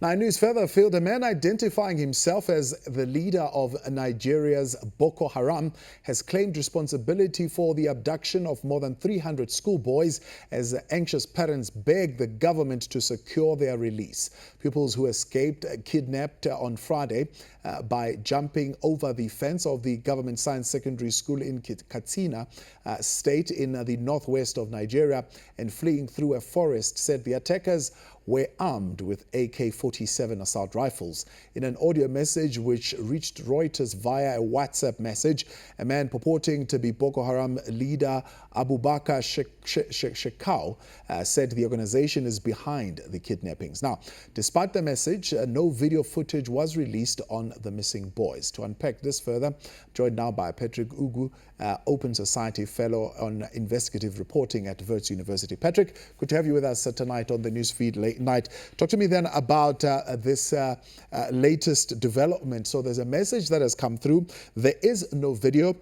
Now, news further afield, a man identifying himself as the leader of Nigeria's Boko Haram has claimed responsibility for the abduction of more than 300 schoolboys as anxious parents beg the government to secure their release. Pupils who escaped kidnapped on Friday by jumping over the fence of the government science secondary school in Katsina state in the northwest of Nigeria and fleeing through a forest, said the attackers were armed with AK-47 assault rifles. In an audio message which reached Reuters via a WhatsApp message, a man purporting to be Boko Haram leader Abubakar Shekau said the organization is behind the kidnappings. Now, despite the message, no video footage was released on the missing boys. To unpack this further, joined now by Patrick Ugu, Open Society Fellow on Investigative Reporting at Wits University. Patrick, good to have you with us tonight on the newsfeed late night. Talk to me then about this latest development. So there's a message that has come through. There is no video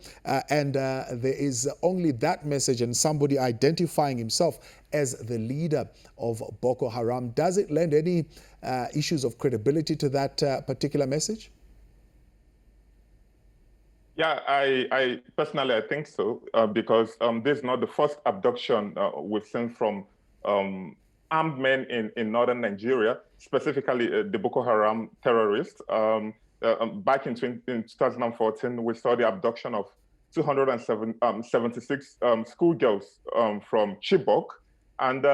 and there is only that message and somebody identifying himself as the leader of Boko Haram. Does it lend any issues of credibility to that particular message? Yeah, I personally, I think so, because this is not the first abduction we've seen from armed men in northern Nigeria, specifically the Boko Haram terrorists. Back in 2014, we saw the abduction of 276 schoolgirls from Chibok. And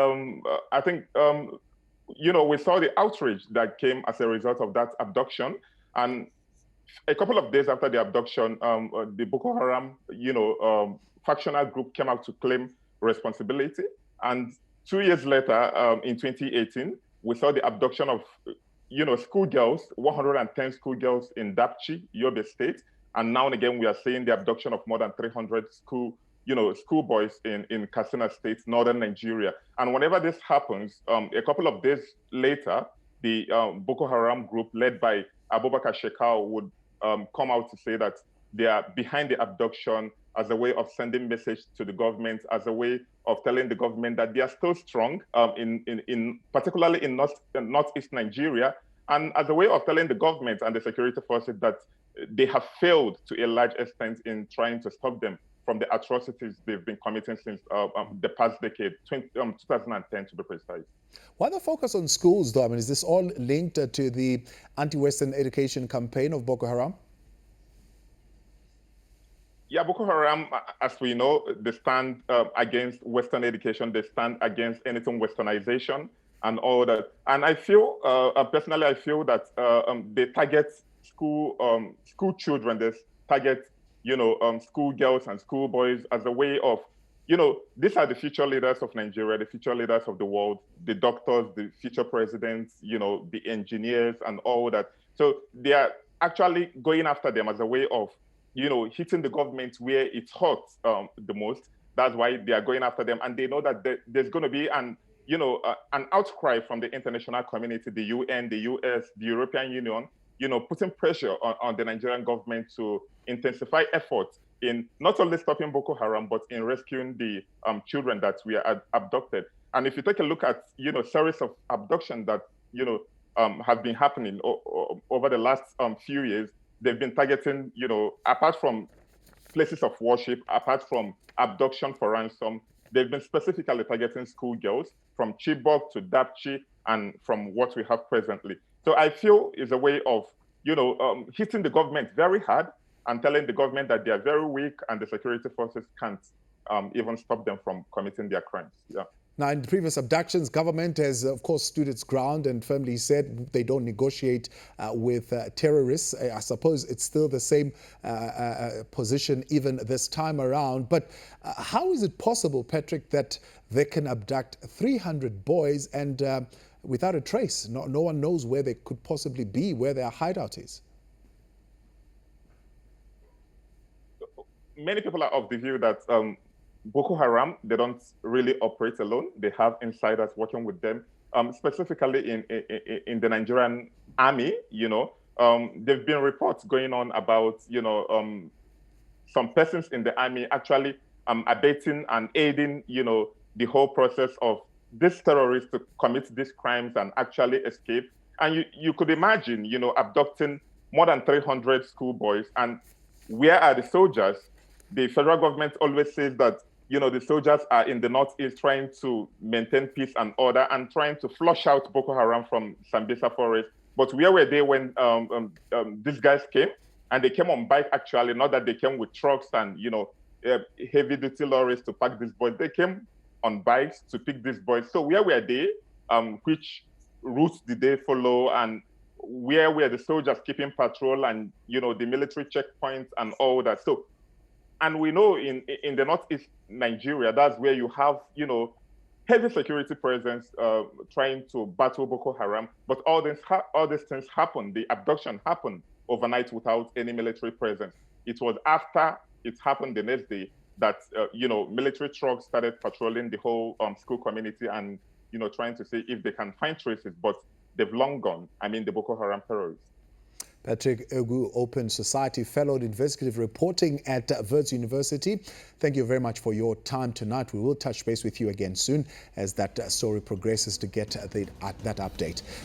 I think, we saw the outrage that came as a result of that abduction. And a couple of days after the abduction, the Boko Haram, factional group came out to claim responsibility. And 2 years later, in 2018, we saw the abduction of, schoolgirls, 110 schoolgirls in Dapchi, Yobe State. And now and again, we are seeing the abduction of more than 300 schoolboys in Katsina State, northern Nigeria. And whenever this happens, a couple of days later, the Boko Haram group led by Abubakar Shekau would come out to say that they are behind the abduction as a way of sending message to the government, as a way of telling the government that they are still strong, particularly in northeast Nigeria, and as a way of telling the government and the security forces that they have failed to a large extent in trying to stop them from the atrocities they've been committing since the past decade, 2010 to be precise. Why the focus on schools, though? I mean, is this all linked to the anti-Western education campaign of Boko Haram? Yeah, Boko Haram, as we know, they stand against Western education. They stand against anything Westernization and all that. And I feel, personally, I feel that they target school children. They target, schoolgirls and schoolboys as a way of, these are the future leaders of Nigeria, the future leaders of the world, the doctors, the future presidents, the engineers and all that. So they are actually going after them as a way of, hitting the government where it hurts the most. That's why they are going after them. And they know that there's going to be an outcry from the international community, the UN, the US, the European Union, putting pressure on the Nigerian government to intensify efforts in not only stopping Boko Haram, but in rescuing the children that we are abducted. And if you take a look at, series of abduction that, have been happening over the last few years, they've been targeting, apart from places of worship, apart from abduction for ransom, they've been specifically targeting schoolgirls from Chibok to Dapchi and from what we have presently. So I feel is a way of, hitting the government very hard and telling the government that they are very weak and the security forces can't even stop them from committing their crimes. Yeah. Now, in the previous abductions, government has, of course, stood its ground and firmly said they don't negotiate with terrorists. I suppose it's still the same position even this time around. But how is it possible, Patrick, that they can abduct 300 boys and without a trace? No one knows where they could possibly be, where their hideout is. Many people are of the view that Boko Haram, they don't really operate alone. They have insiders working with them, specifically in the Nigerian army. There've been reports going on about, some persons in the army actually abetting and aiding, the whole process of these terrorists to commit these crimes and actually escape. And you could imagine, abducting more than 300 schoolboys. And where are the soldiers? The federal government always says that, the soldiers are in the northeast trying to maintain peace and order and trying to flush out Boko Haram from Sambisa forest. But where were they when these guys came? And they came on bike, actually, not that they came with trucks and, heavy-duty lorries to pack these boys. They came on bikes to pick these boys. So where were they? Which routes did they follow? And where were the soldiers keeping patrol and, the military checkpoints and all that? So, and we know in the northeast Nigeria, that's where you have, heavy security presence trying to battle Boko Haram. But all these things happened. The abduction happened overnight without any military presence. It was after it happened the next day that, military trucks started patrolling the whole school community and, trying to see if they can find traces, but they've long gone. I mean, the Boko Haram terrorists. Patrick Egu, Open Society Fellow in Investigative Reporting at Wits University. Thank you very much for your time tonight. We will touch base with you again soon as that story progresses to get that update.